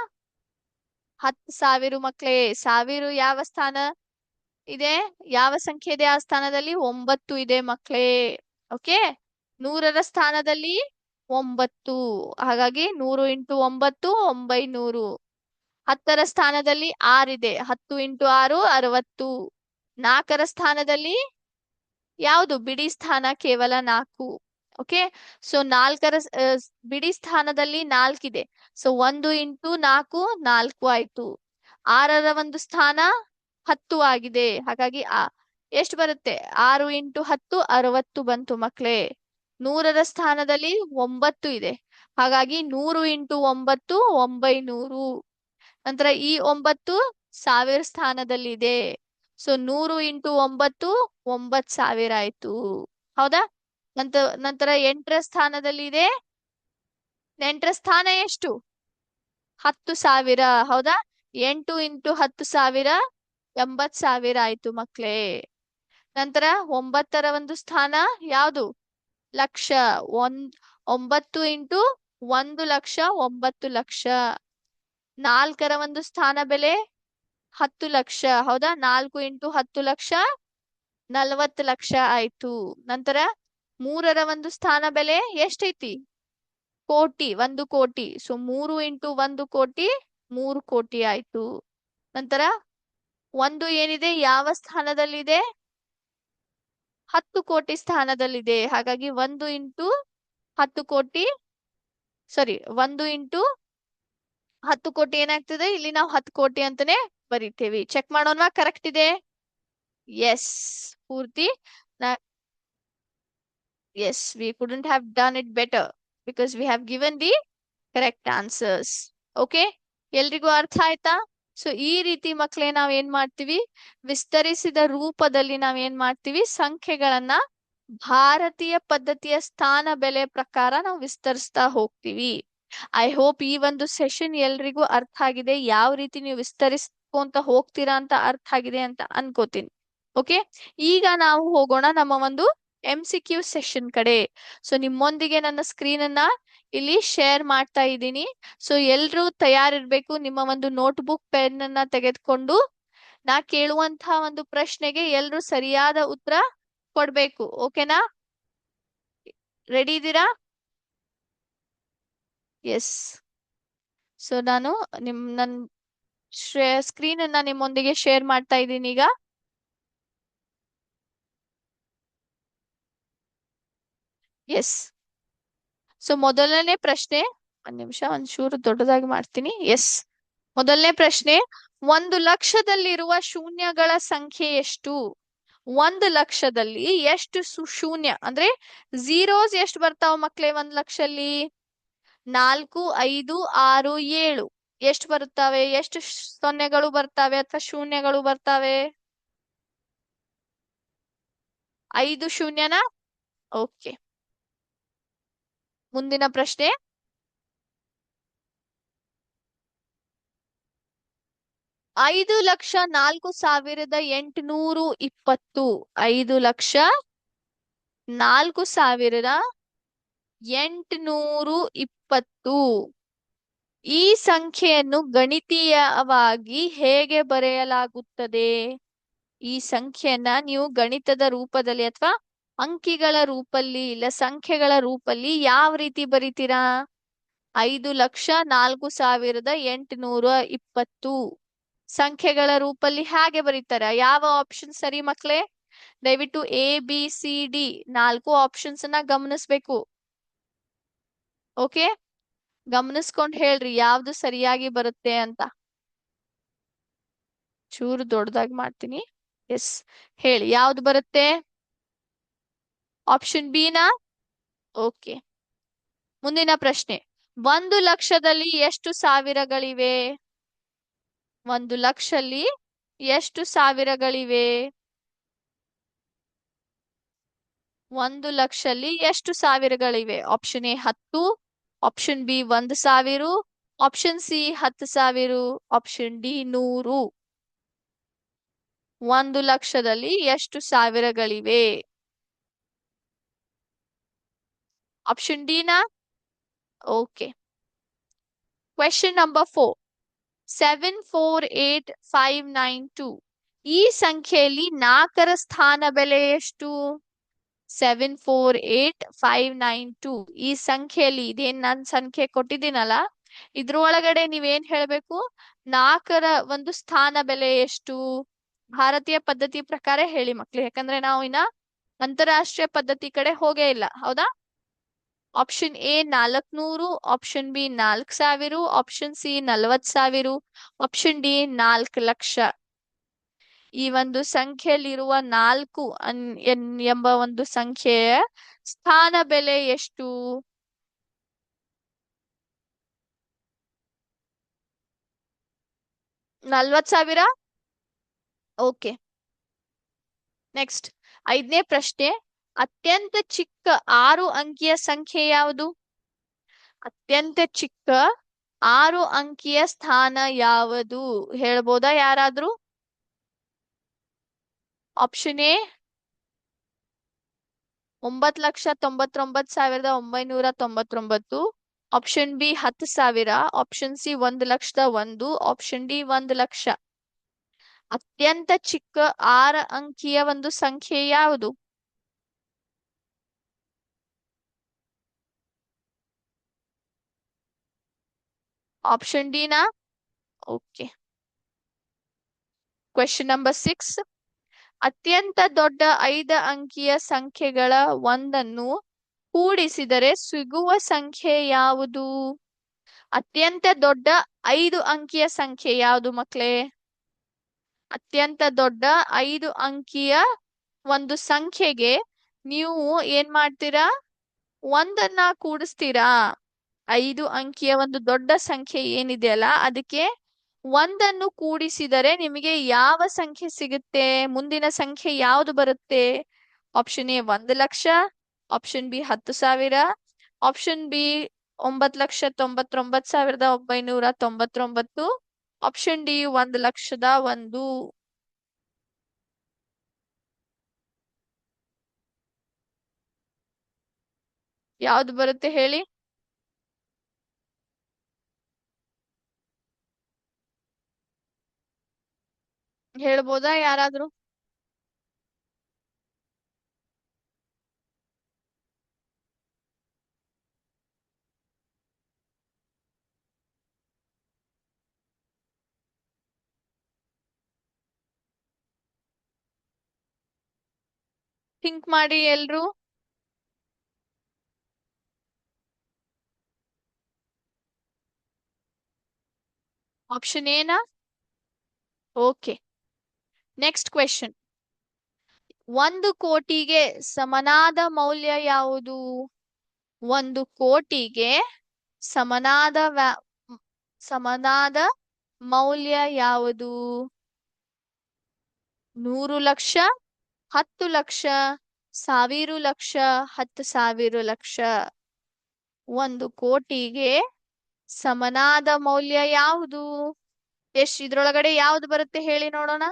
Speaker 1: 10,000 ಮಕ್ಳೇ. 1000 ಯಾವ ಸ್ಥಾನ ಇದೆ? ಯಾವ ಸಂಖ್ಯೆ ಇದೆ ಆ ಸ್ಥಾನದಲ್ಲಿ? 9 ಇದೆ ಮಕ್ಳೇ. ಓಕೆ. 100ರ ಸ್ಥಾನದಲ್ಲಿ 9. ಹಾಗಾಗಿ 100 ಇಂಟು 9 900. 10ರ ಸ್ಥಾನದಲ್ಲಿ 6 ಇದೆ, 10 ಇಂಟು 6 60. 4ರ ಸ್ಥಾನದಲ್ಲಿ ಯಾವುದು ಬಿಡಿ ಸ್ಥಾನ? ಕೇವಲ 4. ಓಕೆ. ಸೊ 4ರ ಬಿಡಿ ಸ್ಥಾನದಲ್ಲಿ 4 ಇದೆ. ಸೊ 1 ಇಂಟು 4 4 ಆಯ್ತು. 6ರ ಒಂದು ಸ್ಥಾನ 10 ಆಗಿದೆ. ಹಾಗಾಗಿ ಎಷ್ಟು ಬರುತ್ತೆ? 6 ಇಂಟು 10 60 ಬಂತು ಮಕ್ಳೇ. 100ರ ಸ್ಥಾನದಲ್ಲಿ 9 ಇದೆ. ಹಾಗಾಗಿ 100 ಇಂಟು 9 900. ನಂತರ ಈ 9 1000 ಸ್ಥಾನದಲ್ಲಿದೆ. ಸೊ 100 ಇಂಟು 9 9,000 ಆಯ್ತು. ಹೌದಾ? ನಂತರ 8ರ ಸ್ಥಾನದಲ್ಲಿ ಇದೆ. 8ರ ಸ್ಥಾನ ಎಷ್ಟು? 10,000. ಹೌದಾ? 8 ಇಂಟು 10,000 80,000 ಆಯ್ತು ಮಕ್ಳೇ. ನಂತರ 9ರ ಒಂದು ಸ್ಥಾನ ಯಾವುದು? ಲಕ್ಷ. 9 ಇಂಟು 1 ಲಕ್ಷ 9 ಲಕ್ಷ. 4ರ ಒಂದು ಸ್ಥಾನ ಬೆಲೆ 10 ಲಕ್ಷ. ಹೌದಾ? 4 ಇಂಟು 10 ಲಕ್ಷ 40 ಲಕ್ಷ ಆಯ್ತು. ನಂತರ 3ರ ಒಂದು ಸ್ಥಾನ ಬೆಲೆ ಎಷ್ಟೈತಿ? ಕೋಟಿ, 1 ಕೋಟಿ. ಸೊ 3 ಇಂಟು 1 ಕೋಟಿ 3 ಕೋಟಿ ಆಯ್ತು. ನಂತರ ಒಂದು ಏನಿದೆ ಯಾವ ಸ್ಥಾನದಲ್ಲಿದೆ? 10 ಕೋಟಿ ಸ್ಥಾನದಲ್ಲಿದೆ. ಹಾಗಾಗಿ 1 ಇಂಟು 10 ಕೋಟಿ, ಸಾರಿ 1 ಇಂಟು 10 ಕೋಟಿ ಏನಾಗ್ತದೆ? ಇಲ್ಲಿ ನಾವು 10 ಕೋಟಿ ಅಂತಾನೆ ಬರಿತೇವಿ. ಚೆಕ್ ಮಾಡೋಣವಾ ಕರೆಕ್ಟ್ ಇದೆ? ಎಸ್, ಪೂರ್ತಿ. Yes, we couldn't have done it better because we have given the correct answers. Okay, ಎಲ್ರಿಗೂ ಅರ್ಥ ಆಯ್ತಾ? ಸೊ ಈ ರೀತಿ ಮಕ್ಳೇ ನಾವ್ ಏನ್ ಮಾಡ್ತೀವಿ? ವಿಸ್ತರಿಸಿದ ರೂಪದಲ್ಲಿ ನಾವ್ ಏನ್ ಮಾಡ್ತೀವಿ? ಸಂಖ್ಯೆಗಳನ್ನ ಭಾರತೀಯ ಪದ್ಧತಿಯ ಸ್ಥಾನ ಬೆಲೆ ಪ್ರಕಾರ ನಾವು ವಿಸ್ತರಿಸ್ತಾ ಹೋಗ್ತೀವಿ. ಐ ಹೋಪ್ ಈ ಒಂದು ಸೆಷನ್ ಎಲ್ರಿಗೂ ಅರ್ಥ ಆಗಿದೆ. ಯಾವ ರೀತಿ ನೀವು ವಿಸ್ತರಿಸ್ಕೊಂತ ಹೋಗ್ತೀರಾ ಅಂತ ಅರ್ಥ ಆಗಿದೆ ಅಂತ ಅನ್ಕೋತೀನಿ. ಓಕೆ, ಈಗ ನಾವು ಹೋಗೋಣ ನಮ್ಮ ಒಂದು MCQ ಸೆಷನ್ ಕಡೆ. ಸೊ ನಿಮ್ಮೊಂದಿಗೆ ನನ್ನ ಸ್ಕ್ರೀನ್ ಅನ್ನ ಇಲ್ಲಿ ಶೇರ್ ಮಾಡ್ತಾ ಇದ್ದೀನಿ. ಸೊ ಎಲ್ರೂ ತಯಾರಿರ್ಬೇಕು. ನಿಮ್ಮ ಒಂದು ನೋಟ್ಬುಕ್ ಪೆನ್ ಅನ್ನ ತೆಗೆದುಕೊಂಡು ನಾ ಕೇಳುವಂತಹ ಒಂದು ಪ್ರಶ್ನೆಗೆ ಎಲ್ರೂ ಸರಿಯಾದ ಉತ್ತರ ಕೊಡ್ಬೇಕು. ಓಕೆನಾ? ರೆಡಿ ಇದ್ದೀರಾ? ಎಸ್. ಸೊ ನಾನು ನನ್ನ ಸ್ಕ್ರೀನ್ ಅನ್ನ ನಿಮ್ಮೊಂದಿಗೆ ಶೇರ್ ಮಾಡ್ತಾ ಇದ್ದೀನಿ ಈಗ. ಎಸ್. ಸೊ ಮೊದಲನೇ ಪ್ರಶ್ನೆ, ಒಂದ್ ನಿಮಿಷ ಒಂಚೂರು ದೊಡ್ಡದಾಗಿ ಮಾಡ್ತೀನಿ. ಎಸ್, ಮೊದಲನೇ ಪ್ರಶ್ನೆ, 1 ಲಕ್ಷದಲ್ಲಿರುವ ಶೂನ್ಯಗಳ ಸಂಖ್ಯೆ ಎಷ್ಟು? 1 ಲಕ್ಷದಲ್ಲಿ ಎಷ್ಟು ಶೂನ್ಯ ಅಂದ್ರೆ ಝೀರೋಸ್ ಎಷ್ಟು ಬರ್ತಾವ ಮಕ್ಳೇ? 1 ಲಕ್ಷಲ್ಲಿ 4, 5, 6, 7 ಎಷ್ಟು ಬರುತ್ತವೆ? ಎಷ್ಟು ಸೊನ್ನೆಗಳು ಬರ್ತಾವೆ ಅಥವಾ ಶೂನ್ಯಗಳು ಬರ್ತಾವೆ? 5 ಶೂನ್ಯನಾ? ಓಕೆ. ಮುಂದಿನ ಪ್ರಶ್ನೆ, 5,04,820. 5,04,820. ಈ ಸಂಖ್ಯೆಯನ್ನು ಗಣಿತೀಯವಾಗಿ ಹೇಗೆ ಬರೆಯಲಾಗುತ್ತದೆ? ಈ ಸಂಖ್ಯೆಯನ್ನ ನೀವು ಗಣಿತದ ರೂಪದಲ್ಲಿ ಅಥವಾ ಅಂಕಿಗಳ ರೂಪಲ್ಲಿ ಇಲ್ಲ ಸಂಖ್ಯೆಗಳ ರೂಪಲ್ಲಿ ಯಾವ ರೀತಿ ಬರಿತೀರಾ? 5,04,820 ಸಂಖ್ಯೆಗಳ ರೂಪಲ್ಲಿ ಹೇಗೆ ಬರೀತಾರೆ? ಯಾವ ಆಪ್ಷನ್ ಸರಿ ಮಕ್ಳೇ? ದಯವಿಟ್ಟು ABCD 4 ಆಪ್ಷನ್ಸ್ ಅನ್ನ ಗಮನಿಸ್ಬೇಕು. ಓಕೆ, ಗಮನಿಸ್ಕೊಂಡ್ ಹೇಳ್ರಿ ಯಾವ್ದು ಸರಿಯಾಗಿ ಬರುತ್ತೆ ಅಂತ. ಚೂರು ದೊಡ್ಡದಾಗಿ ಮಾಡ್ತೀನಿ. ಎಸ್, ಹೇಳಿ ಯಾವ್ದು ಬರುತ್ತೆ? ಆಪ್ಷನ್ ಬಿ ನಾ? ಓಕೆ. ಮುಂದಿನ ಪ್ರಶ್ನೆ, 1 ಲಕ್ಷದಲ್ಲಿ ಎಷ್ಟು ಸಾವಿರಗಳಿವೆ? 1 ಲಕ್ಷದಲ್ಲಿ ಎಷ್ಟು ಸಾವಿರಗಳಿವೆ? 1 ಲಕ್ಷದಲ್ಲಿ ಎಷ್ಟು ಸಾವಿರಗಳಿವೆ? Option A 10, option B 1,000, option C 10,000, option D 100. 1 ಲಕ್ಷದಲ್ಲಿ ಎಷ್ಟು ಸಾವಿರಗಳಿವೆ? ಆಪ್ಷನ್ ಡಿ ನಾ? ಓಕೆ. Question number 4, 748,592. ಈ ಸಂಖ್ಯೆಯಲ್ಲಿ 4ರ ಸ್ಥಾನ ಬೆಲೆ ಎಷ್ಟು? 748,592. ಈ ಸಂಖ್ಯೆಯಲ್ಲಿ ಇದೇನ್ ನಾನು ಸಂಖ್ಯೆ ಕೊಟ್ಟಿದ್ದೀನಲ್ಲ, ಇದ್ರೊಳಗಡೆ ನೀವೇನ್ ಹೇಳ್ಬೇಕು? 4ರ ಒಂದು ಸ್ಥಾನ ಬೆಲೆ ಎಷ್ಟು? ಭಾರತೀಯ ಪದ್ಧತಿ ಪ್ರಕಾರ ಹೇಳಿ ಮಕ್ಳು, ಯಾಕಂದ್ರೆ ನಾವು ಇನ್ನ ಅಂತಾರಾಷ್ಟ್ರೀಯ ಪದ್ಧತಿ ಕಡೆ ಹೋಗೇ ಇಲ್ಲ. ಹೌದಾ? Option A 400, option B 4,000, option C 40,000, option D 4 lakh. ಈ ಒಂದು ಸಂಖ್ಯೆಯಲ್ಲಿರುವ 4 ಎಂಬ ಒಂದು ಸಂಖ್ಯೆಯ ಸ್ಥಾನ ಬೆಲೆ ಎಷ್ಟು? 40,000. ಓಕೆ. ನೆಕ್ಸ್ಟ್ 5ನೇ ಪ್ರಶ್ನೆ, ಅತ್ಯಂತ ಚಿಕ್ಕ 6 ಅಂಕಿಯ ಸಂಖ್ಯೆ ಯಾವುದು? ಅತ್ಯಂತ ಚಿಕ್ಕ 6 ಅಂಕಿಯ ಸ್ಥಾನ ಯಾವುದು? ಹೇಳ್ಬೋದಾ ಯಾರಾದ್ರೂ? Option A 9,99,999. Option B 10,000. Option C 1,01,000. Option D 1,00,000. ಅತ್ಯಂತ ಚಿಕ್ಕ 6 ಅಂಕಿಯ ಒಂದು ಸಂಖ್ಯೆ ಯಾವುದು? ಆಪ್ಷನ್ ಡಿ ನಾ? ಓಕೆ. Question number 6. ಅತ್ಯಂತ ದೊಡ್ಡ 5 ಅಂಕಿಯ ಸಂಖ್ಯೆಗಳ ಒಂದನ್ನು ಕೂಡಿಸಿದರೆ ಸಿಗುವ ಸಂಖ್ಯೆ ಯಾವುದು? ಅತ್ಯಂತ ದೊಡ್ಡ 5 ಅಂಕಿಯ ಸಂಖ್ಯೆ ಯಾವುದು ಮಕ್ಕಳೇ? ಅತ್ಯಂತ ದೊಡ್ಡ 5 ಅಂಕಿಯ ಒಂದು ಸಂಖ್ಯೆಗೆ ನೀವು ಏನ್ ಮಾಡ್ತೀರಾ? ಒಂದನ್ನ ಕೂಡಿಸ್ತೀರಾ. 5 ಅಂಕಿಯ ಒಂದು ದೊಡ್ಡ ಸಂಖ್ಯೆ ಏನಿದೆಯಲ್ಲ ಅದಕ್ಕೆ ಒಂದನ್ನು ಕೂಡಿಸಿದರೆ ನಿಮಗೆ ಯಾವ ಸಂಖ್ಯೆ ಸಿಗುತ್ತೆ? ಮುಂದಿನ ಸಂಖ್ಯೆ ಯಾವುದು ಬರುತ್ತೆ? Option A 1,00,000. Option B 10,000. Option B 9,99,999. Option D 1,00,001. ಯಾವ್ದು ಬರುತ್ತೆ ಹೇಳಿ? ಹೇಳ್ಬೋದಾ ಯಾರಾದ್ರೂ? ಥಿಂಕ್ ಮಾಡಿ ಎಲ್ರು. ಆಪ್ಷನ್ ಏನಾ? ಓಕೆ. Next question. 1 ಕೋಟಿಗೆ ಸಮನಾದ ಮೌಲ್ಯ ಯಾವುದು? 1 ಕೋಟಿಗೆ ಸಮನಾದ ಸಮನಾದ ಮೌಲ್ಯ ಯಾವುದು? 100,00,000, 10,00,000, 1,000,00,000, 10,000,00,000. 1 ಕೋಟಿಗೆ ಸಮನಾದ ಮೌಲ್ಯ ಯಾವುದು? ಎಷ್ಟು ಇದ್ರೊಳಗಡೆ ಯಾವ್ದು ಬರುತ್ತೆ ಹೇಳಿ ನೋಡೋಣ.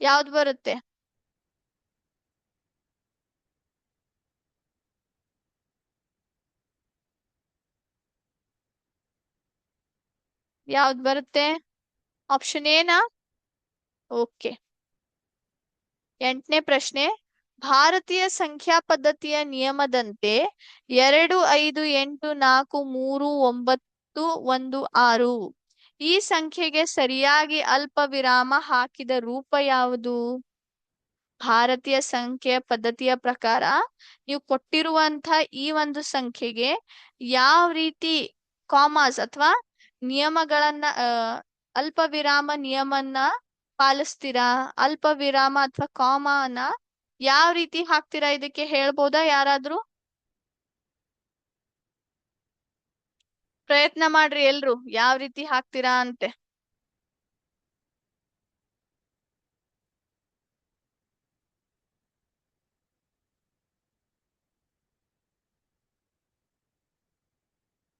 Speaker 1: ಯಾವ್ದು ಬರುತ್ತೆ? ಯಾವ್ದು ಬರುತ್ತೆ? ಆಪ್ಷನ್ ಏನಾ? ಓಕೆ. 8ನೇ ಪ್ರಶ್ನೆ. ಭಾರತೀಯ ಸಂಖ್ಯಾ ಪದ್ಧತಿಯ ನಿಯಮದಂತೆ 2, 5, 8, 4, 3, 9, 1, 6 ಈ ಸಂಖ್ಯೆಗೆ ಸರಿಯಾಗಿ ಅಲ್ಪ ವಿರಾಮ ಹಾಕಿದ ರೂಪ ಯಾವುದು? ಭಾರತೀಯ ಸಂಖ್ಯೆಯ ಪದ್ಧತಿಯ ಪ್ರಕಾರ ನೀವು ಕೊಟ್ಟಿರುವಂತ ಈ ಒಂದು ಸಂಖ್ಯೆಗೆ ಯಾವ ರೀತಿ ಕಾಮಾಸ್ ಅಥವಾ ನಿಯಮಗಳನ್ನ ಅಲ್ಪ ವಿರಾಮ ನಿಯಮನ್ನ ಪಾಲಿಸ್ತೀರಾ? ಅಲ್ಪ ವಿರಾಮ ಅಥವಾ ಕಾಮನ ಯಾವ ರೀತಿ ಹಾಕ್ತೀರಾ ಇದಕ್ಕೆ ಹೇಳ್ಬೋದಾ ಯಾರಾದ್ರೂ? ಪ್ರಯತ್ನ ಮಾಡ್ರಿ ಎಲ್ರು ಯಾವ ರೀತಿ ಹಾಕ್ತೀರಾ ಅಂತೆ.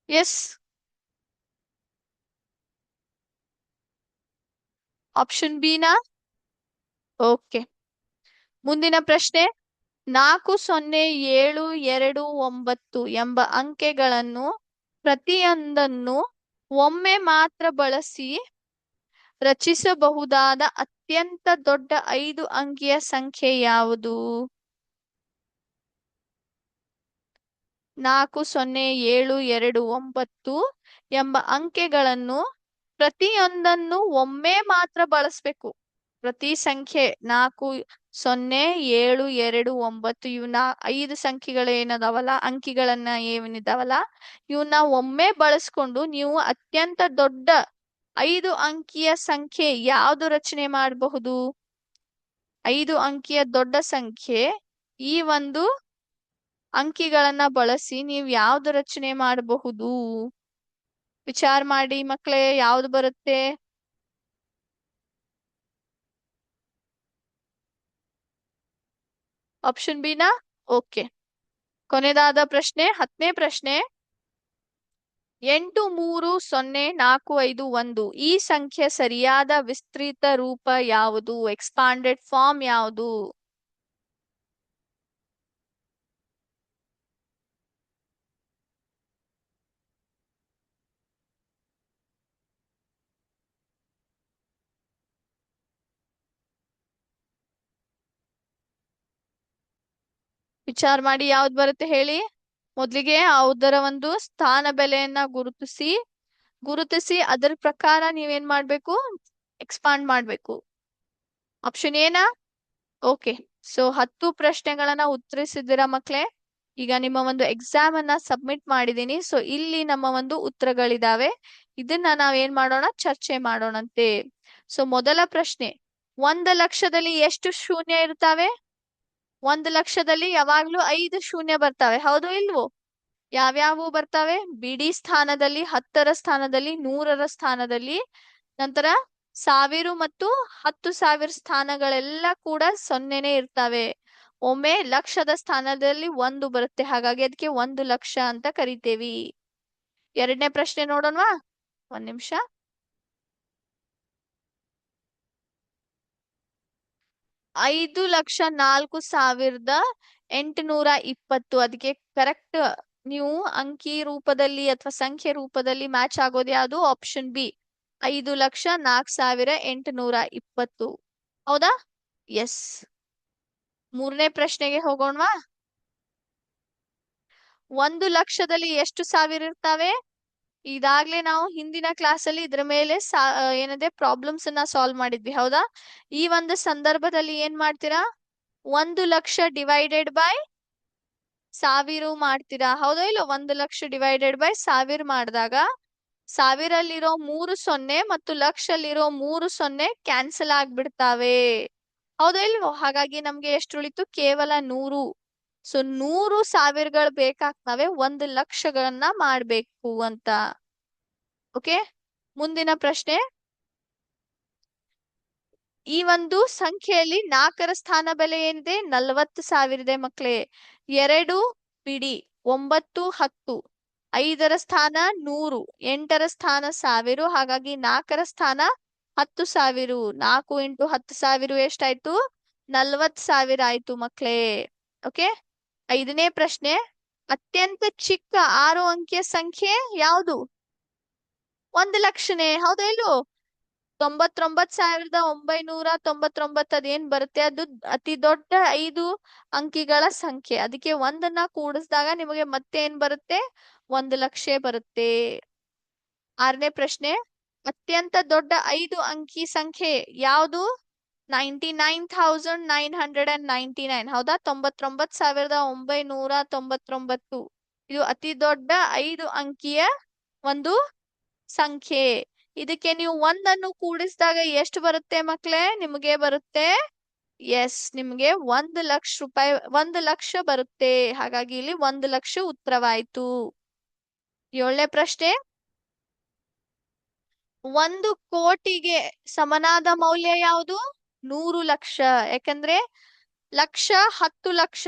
Speaker 1: ಎಸ್. ಆಪ್ಷನ್ ಬಿ ನಾ? ಓಕೆ. ಮುಂದಿನ ಪ್ರಶ್ನೆ. 4,0,7,2,9 ಎಂಬ ಅಂಕೆಗಳನ್ನು ಪ್ರತಿಯೊಂದನ್ನು ಒಮ್ಮೆ ಮಾತ್ರ ಬಳಸಿ ರಚಿಸಬಹುದಾದ ಅತ್ಯಂತ ದೊಡ್ಡ 5 ಅಂಕಿಯ ಸಂಖ್ಯೆ ಯಾವುದು? 4,0,7,2,9 ಎಂಬ ಅಂಕೆಗಳನ್ನು ಪ್ರತಿಯೊಂದನ್ನು ಒಮ್ಮೆ ಮಾತ್ರ ಬಳಸ್ಬೇಕು. ಪ್ರತಿ ಸಂಖ್ಯೆ 4,0,7,2,9 ಇವನ್ನ 5 ಸಂಖ್ಯೆಗಳು ಏನದಾವಲ್ಲ ಅಂಕಿಗಳನ್ನ ಏನಿದಾವಲ್ಲ ಇವನ್ನ ಒಮ್ಮೆ ಬಳಸ್ಕೊಂಡು ನೀವು ಅತ್ಯಂತ ದೊಡ್ಡ 5 ಅಂಕಿಯ ಸಂಖ್ಯೆ ಯಾವ್ದು ರಚನೆ ಮಾಡಬಹುದು? 5 ಅಂಕಿಯ ದೊಡ್ಡ ಸಂಖ್ಯೆ ಈ ಒಂದು ಅಂಕಿಗಳನ್ನ ಬಳಸಿ ನೀವು ಯಾವ್ದು ರಚನೆ ಮಾಡಬಹುದು? ವಿಚಾರ ಮಾಡಿ ಮಕ್ಕಳೇ ಯಾವ್ದು ಬರುತ್ತೆ? ಆಪ್ಷನ್ ಬಿ ನಾ? ಓಕೆ. ಕೊನೆದಾದ ಪ್ರಶ್ನೆ 10ನೇ ಪ್ರಶ್ನೆ. 830451 ಈ ಸಂಖ್ಯೆ ಸರಿಯಾದ ವಿಸ್ತೃತ ರೂಪ ಯಾವುದು? ಎಕ್ಸ್ಪಾಂಡೆಡ್ ಫಾರ್ಮ್ ಯಾವುದು? ವಿಚಾರ ಮಾಡಿ ಯಾವ್ದು ಬರುತ್ತೆ ಹೇಳಿ. ಮೊದ್ಲಿಗೆ ಅದರ ಒಂದು ಸ್ಥಾನ ಬೆಲೆಯನ್ನ ಗುರುತಿಸಿ ಅದರ ಪ್ರಕಾರ ನೀವೇನ್ ಮಾಡ್ಬೇಕು? ಎಕ್ಸ್ಪಾಂಡ್ ಮಾಡ್ಬೇಕು. ಆಪ್ಷನ್ ಏನಾ? ಓಕೆ. ಸೊ 10 ಪ್ರಶ್ನೆಗಳನ್ನ ಉತ್ತರಿಸಿದ್ದೀರಾ ಮಕ್ಳೇ. ಈಗ ನಿಮ್ಮ ಒಂದು ಎಕ್ಸಾಮ್ ಅನ್ನ ಸಬ್ಮಿಟ್ ಮಾಡಿದೀನಿ. ಸೊ ಇಲ್ಲಿ ನಮ್ಮ ಒಂದು ಉತ್ತರಗಳಿದಾವೆ. ಇದನ್ನ ನಾವೇನ್ ಮಾಡೋಣ? ಚರ್ಚೆ ಮಾಡೋಣಂತೆ. ಸೊ ಮೊದಲ ಪ್ರಶ್ನೆ, 1 ಲಕ್ಷದಲ್ಲಿ ಎಷ್ಟು ಶೂನ್ಯ ಇರ್ತಾವೆ? 1 ಲಕ್ಷದಲ್ಲಿ ಯಾವಾಗ್ಲೂ 5 ಶೂನ್ಯ ಬರ್ತಾವೆ, ಹೌದು ಇಲ್ವೋ? ಯಾವ್ಯಾವು ಬರ್ತಾವೆ? ಬಿಡಿ ಸ್ಥಾನದಲ್ಲಿ, 10ರ ಸ್ಥಾನದಲ್ಲಿ, 100ರ ಸ್ಥಾನದಲ್ಲಿ, ನಂತರ 1000 ಮತ್ತು 10,000 ಸ್ಥಾನಗಳೆಲ್ಲ ಕೂಡ ಸೊನ್ನೆನೆ ಇರ್ತವೆ. ಒಮ್ಮೆ ಲಕ್ಷದ ಸ್ಥಾನದಲ್ಲಿ 1 ಬರುತ್ತೆ, ಹಾಗಾಗಿ ಅದಕ್ಕೆ 1 ಲಕ್ಷ ಅಂತ ಕರಿತೇವಿ. ಎರಡನೇ ಪ್ರಶ್ನೆ ನೋಡೋಣವಾ? ಒಂದ್ ನಿಮಿಷ. 5,04,820. ಅದಕ್ಕೆ ಕರೆಕ್ಟ್ ನೀವು ಅಂಕಿ ರೂಪದಲ್ಲಿ ಅಥವಾ ಸಂಖ್ಯೆ ರೂಪದಲ್ಲಿ ಮ್ಯಾಚ್ ಆಗೋದು ಯಾವುದು? Option B, 5,04,820. ಹೌದಾ? ಎಸ್. ಮೂರನೇ ಪ್ರಶ್ನೆಗೆ ಹೋಗೋಣವಾ? 1 ಲಕ್ಷದಲ್ಲಿ ಎಷ್ಟು ಸಾವಿರ ಇರ್ತಾವೆ? ಇದಾಗ್ಲೇ ನಾವು ಹಿಂದಿನ ಕ್ಲಾಸ್ ಅಲ್ಲಿ ಇದ್ರ ಮೇಲೆ ಏನದೆ ಪ್ರಾಬ್ಲಮ್ಸ್ ಅನ್ನ ಸಾಲ್ವ್ ಮಾಡಿದ್ವಿ, ಹೌದಾ? ಈ ಒಂದು ಸಂದರ್ಭದಲ್ಲಿ ಏನ್ ಮಾಡ್ತೀರಾ? 1 ಲಕ್ಷ ಡಿವೈಡೆಡ್ ಬೈ 1000 ಮಾಡ್ತೀರಾ, ಹೌದಾ ಇಲ್ಲ? 1 ಲಕ್ಷ ಡಿವೈಡೆಡ್ ಬೈ 1000 ಮಾಡಿದಾಗ 1000ರಲ್ಲಿರೋ 3 ಸೊನ್ನೆ ಮತ್ತು ಲಕ್ಷಲ್ಲಿರೋ 3 ಸೊನ್ನೆ ಕ್ಯಾನ್ಸಲ್ ಆಗ್ಬಿಡ್ತಾವೆ, ಹೌದಾ ಇಲ್ವೋ? ಹಾಗಾಗಿ ನಮ್ಗೆ ಎಷ್ಟು ಉಳಿತು? ಕೇವಲ 100. ಸೊ 100 ಸಾವಿರಗಳು ಬೇಕಾಗ್ತವೆ 1 ಲಕ್ಷಗಳನ್ನ ಮಾಡ್ಬೇಕು ಅಂತ. ಓಕೆ, ಮುಂದಿನ ಪ್ರಶ್ನೆ. ಈ ಒಂದು ಸಂಖ್ಯೆಯಲ್ಲಿ 4ರ ಸ್ಥಾನ ಬೆಲೆ ಏನಿದೆ? 40,000 ಇದೆ ಮಕ್ಳೇ. 2 ಬಿಡಿ, 9 10, 5ರ ಸ್ಥಾನ 100, 8ರ ಸ್ಥಾನ 1000, ಹಾಗಾಗಿ 4ರ ಸ್ಥಾನ 10,000. 4 ಇಂಟು 10,000 ಎಷ್ಟಾಯ್ತು? 40,000 ಆಯ್ತು ಮಕ್ಳೇ. ಓಕೆ, 5ನೇ ಪ್ರಶ್ನೆ. ಅತ್ಯಂತ ಚಿಕ್ಕ 6 ಅಂಕಿಯ ಸಂಖ್ಯೆ ಯಾವುದು? 1 ಲಕ್ಷನೇ, ಹೌದಾ ಇಲ್ವೋ? 99,999 ಅದೇನ್ ಬರುತ್ತೆ? ಅದು ಅತಿ ದೊಡ್ಡ 5 ಅಂಕಿಗಳ ಸಂಖ್ಯೆ. ಅದಕ್ಕೆ 1ನ್ನ ಕೂಡಿಸಿದಾಗ ನಿಮಗೆ ಮತ್ತೆ ಏನ್ ಬರುತ್ತೆ? 1 ಲಕ್ಷ ಬರುತ್ತೆ. 6ನೇ ಪ್ರಶ್ನೆ. ಅತ್ಯಂತ ದೊಡ್ಡ 5 ಅಂಕಿ ಸಂಖ್ಯೆ ಯಾವುದು? 99,999. ಹೌದಾ? 99,999. ಇದು ಅತಿ ದೊಡ್ಡ 5 ಅಂಕಿಯ ಒಂದು ಸಂಖ್ಯೆ. ಇದಕ್ಕೆ ನೀವು 1ಅನ್ನು ಕೂಡಿಸಿದಾಗ ಎಷ್ಟು ಬರುತ್ತೆ ಮಕ್ಳೇ? ನಿಮಗೆ ಬರುತ್ತೆ, ಎಸ್, ನಿಮ್ಗೆ 1 ಲಕ್ಷ ರೂಪಾಯಿ, 1 ಲಕ್ಷ ಬರುತ್ತೆ. ಹಾಗಾಗಿ ಇಲ್ಲಿ 1 ಲಕ್ಷ ಉತ್ತರವಾಯ್ತು. 7ನೇ ಪ್ರಶ್ನೆ. 1 ಕೋಟಿಗೆ ಸಮನಾದ ಮೌಲ್ಯ ಯಾವುದು? 100 ಲಕ್ಷ. ಯಾಕಂದ್ರೆ ಲಕ್ಷ 10 ಲಕ್ಷ,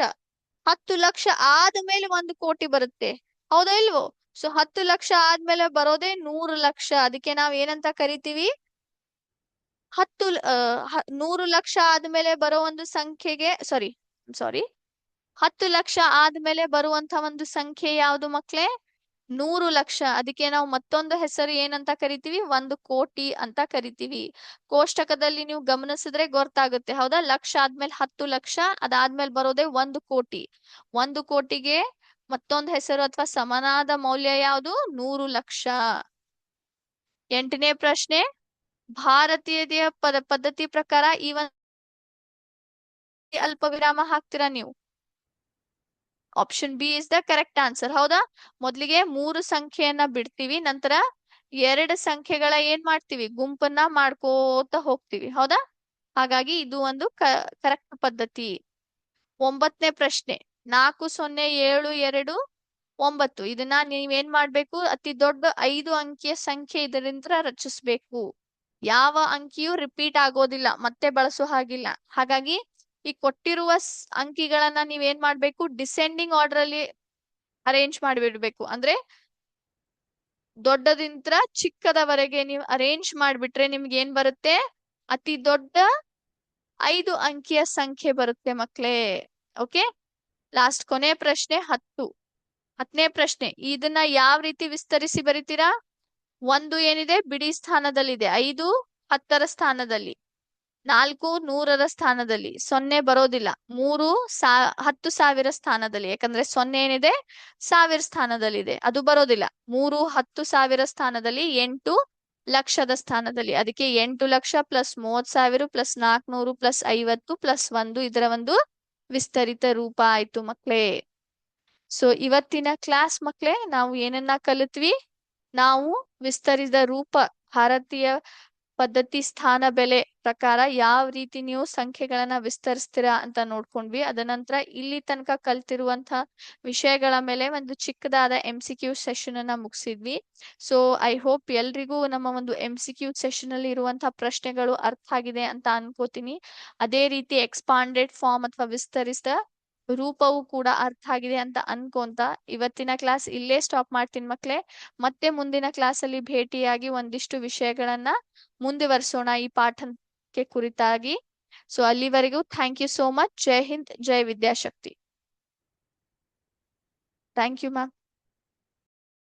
Speaker 1: 10 ಲಕ್ಷ ಆದ್ಮೇಲೆ 1 ಕೋಟಿ ಬರುತ್ತೆ, ಹೌದಾ ಇಲ್ವೋ? ಸೊ 10 ಲಕ್ಷ ಆದ್ಮೇಲೆ ಬರೋದೇ 100 ಲಕ್ಷ. ಅದಕ್ಕೆ ನಾವ್ ಏನಂತ ಕರಿತೀವಿ? 100 ಲಕ್ಷ ಆದ್ಮೇಲೆ ಬರೋ ಒಂದು ಸಂಖ್ಯೆಗೆ ಸಾರಿ 10 ಲಕ್ಷ ಆದ್ಮೇಲೆ ಬರುವಂತ ಒಂದು ಸಂಖ್ಯೆ ಯಾವುದು ಮಕ್ಳೇ? 100 ಲಕ್ಷ. ಅದಕ್ಕೆ ನಾವು ಮತ್ತೊಂದು ಹೆಸರು ಏನಂತ ಕರಿತೀವಿ? 1 ಕೋಟಿ ಅಂತ ಕರಿತೀವಿ. ಕೋಷ್ಟಕದಲ್ಲಿ ನೀವು ಗಮನಿಸಿದ್ರೆ ಗೊತ್ತಾಗುತ್ತೆ, ಹೌದಾ? ಲಕ್ಷ ಆದ್ಮೇಲೆ 10 ಲಕ್ಷ, ಅದಾದ್ಮೇಲೆ ಬರೋದೇ 1 ಕೋಟಿ. 1 ಕೋಟಿಗೆ ಮತ್ತೊಂದು ಹೆಸರು ಅಥವಾ ಸಮನಾದ ಮೌಲ್ಯ ಯಾವುದು? 100 ಲಕ್ಷ. 8ನೇ ಪ್ರಶ್ನೆ. ಭಾರತೀಯ ಪದ್ಧತಿ ಪ್ರಕಾರ ಈ ಒಂದು ಅಲ್ಪ ವಿರಾಮ ಹಾಕ್ತೀರಾ ನೀವು? Option B is the correct answer, ಹೌದಾ? ಮೊದ್ಲಿಗೆ 3 ಸಂಖ್ಯೆಯನ್ನ ಬಿಡ್ತೀವಿ, ನಂತರ 2 ಸಂಖ್ಯೆಗಳ ಏನ್ ಮಾಡ್ತೀವಿ? ಗುಂಪನ್ನ ಮಾಡ್ಕೋತ ಹೋಗ್ತೀವಿ, ಹೌದಾ? ಹಾಗಾಗಿ ಇದು ಒಂದು ಕರೆಕ್ಟ್ ಪದ್ಧತಿ. 9ನೇ ಪ್ರಶ್ನೆ. 4072 ಇದನ್ನ ನೀವೇನ್ ಮಾಡ್ಬೇಕು? ಅತಿ ದೊಡ್ಡ 5 ಅಂಕಿಯ ಸಂಖ್ಯೆ ಇದರಿಂದ ರಚಿಸ್ಬೇಕು. ಯಾವ ಅಂಕಿಯು ರಿಪೀಟ್ ಆಗೋದಿಲ್ಲ, ಮತ್ತೆ ಬಳಸೋ ಹಾಗಿಲ್ಲ. ಹಾಗಾಗಿ ಈ ಕೊಟ್ಟಿರುವ ಅಂಕಿಗಳನ್ನ ನೀವೇನ್ ಮಾಡ್ಬೇಕು? ಡಿಸೆಂಡಿಂಗ್ ಆರ್ಡರ್ ಅಲ್ಲಿ ಅರೇಂಜ್ ಮಾಡಿಬಿಡ್ಬೇಕು. ಅಂದ್ರೆ ದೊಡ್ಡದಿಂತ್ರ ಚಿಕ್ಕದವರೆಗೆ ನೀವು ಅರೇಂಜ್ ಮಾಡ್ಬಿಟ್ರೆ ನಿಮ್ಗೆ ಏನ್ ಬರುತ್ತೆ? ಅತಿ ದೊಡ್ಡ 5 ಅಂಕಿಯ ಸಂಖ್ಯೆ ಬರುತ್ತೆ ಮಕ್ಳೇ. ಓಕೆ, ಲಾಸ್ಟ್ ಕೊನೆ ಪ್ರಶ್ನೆ 10ನೇ ಪ್ರಶ್ನೆ. ಇದನ್ನ ಯಾವ ರೀತಿ ವಿಸ್ತರಿಸಿ ಬರಿತೀರಾ? 1 ಏನಿದೆ ಬಿಡಿ ಸ್ಥಾನದಲ್ಲಿದೆ, 5 10ರ ಸ್ಥಾನದಲ್ಲಿ, 4 100ರ ಸ್ಥಾನದಲ್ಲಿ, 0 ಬರೋದಿಲ್ಲ, 3 10,000 ಸ್ಥಾನದಲ್ಲಿ, ಯಾಕಂದ್ರೆ 0 ಏನಿದೆ 1000 ಸ್ಥಾನದಲ್ಲಿದೆ, ಅದು ಬರೋದಿಲ್ಲ. 3 10,000 ಸ್ಥಾನದಲ್ಲಿ, 8 ಲಕ್ಷದ ಸ್ಥಾನದಲ್ಲಿ. ಅದಕ್ಕೆ 8 lakh plus 30,000 plus 400 plus 50 plus 1 ಇದರ ಒಂದು ವಿಸ್ತರಿತ ರೂಪ ಆಯ್ತು ಮಕ್ಳೇ. ಸೊ ಇವತ್ತಿನ ಕ್ಲಾಸ್ ಮಕ್ಳೇ ನಾವು ಏನನ್ನ ಕಲಿತ್ವಿ? ನಾವು ವಿಸ್ತರಿಸಿದ ರೂಪ, ಭಾರತೀಯ ಪದ್ಧತಿ ಸ್ಥಾನ ಬೆಲೆ ಪ್ರಕಾರ ಯಾವ ರೀತಿ ನೀವು ಸಂಖ್ಯೆಗಳನ್ನ ವಿಸ್ತರಿಸ್ತೀರಾ ಅಂತ ನೋಡ್ಕೊಂಡ್ವಿ. ಅದನಂತರ ಇಲ್ಲಿ ತನಕ ಕಲ್ತಿರುವಂತಹ ವಿಷಯಗಳ ಮೇಲೆ ಒಂದು ಚಿಕ್ಕದಾದ MCQ ಸೆಷನ್ ಅನ್ನ ಮುಗಿಸಿದ್ವಿ. ಸೊ ಐ ಹೋಪ್ ಎಲ್ರಿಗೂ ನಮ್ಮ ಒಂದು MCQ ಸೆಷನ್ ಅಲ್ಲಿ ಇರುವಂತಹ ಪ್ರಶ್ನೆಗಳು ಅರ್ಥ ಆಗಿದೆ ಅಂತ ಅನ್ಕೋತೀನಿ. ಅದೇ ರೀತಿ ಎಕ್ಸ್ಪಾಂಡೆಡ್ ಫಾರ್ಮ್ ಅಥವಾ ವಿಸ್ತರಿಸಿದ ರೂಪವು ಕೂಡ ಅರ್ಥ ಆಗಿದೆ ಅಂತ ಅನ್ಕೊಂತ ಇವತ್ತಿನ ಕ್ಲಾಸ್ ಇಲ್ಲೇ ಸ್ಟಾಪ್ ಮಾಡ್ತೀನಿ ಮಕ್ಳೇ. ಮತ್ತೆ ಮುಂದಿನ ಕ್ಲಾಸ್ ಅಲ್ಲಿ ಭೇಟಿಯಾಗಿ ಒಂದಿಷ್ಟು ವಿಷಯಗಳನ್ನ ಮುಂದುವರಿಸೋಣ ಈ ಪಾಠಕ್ಕೆ ಕುರಿತಾಗಿ. ಸೊ ಅಲ್ಲಿವರೆಗೂ ಥ್ಯಾಂಕ್ ಯು ಸೋ ಮಚ್. ಜೈ ಹಿಂದ್, ಜೈ ವಿದ್ಯಾಶಕ್ತಿ. Thank you ma'am.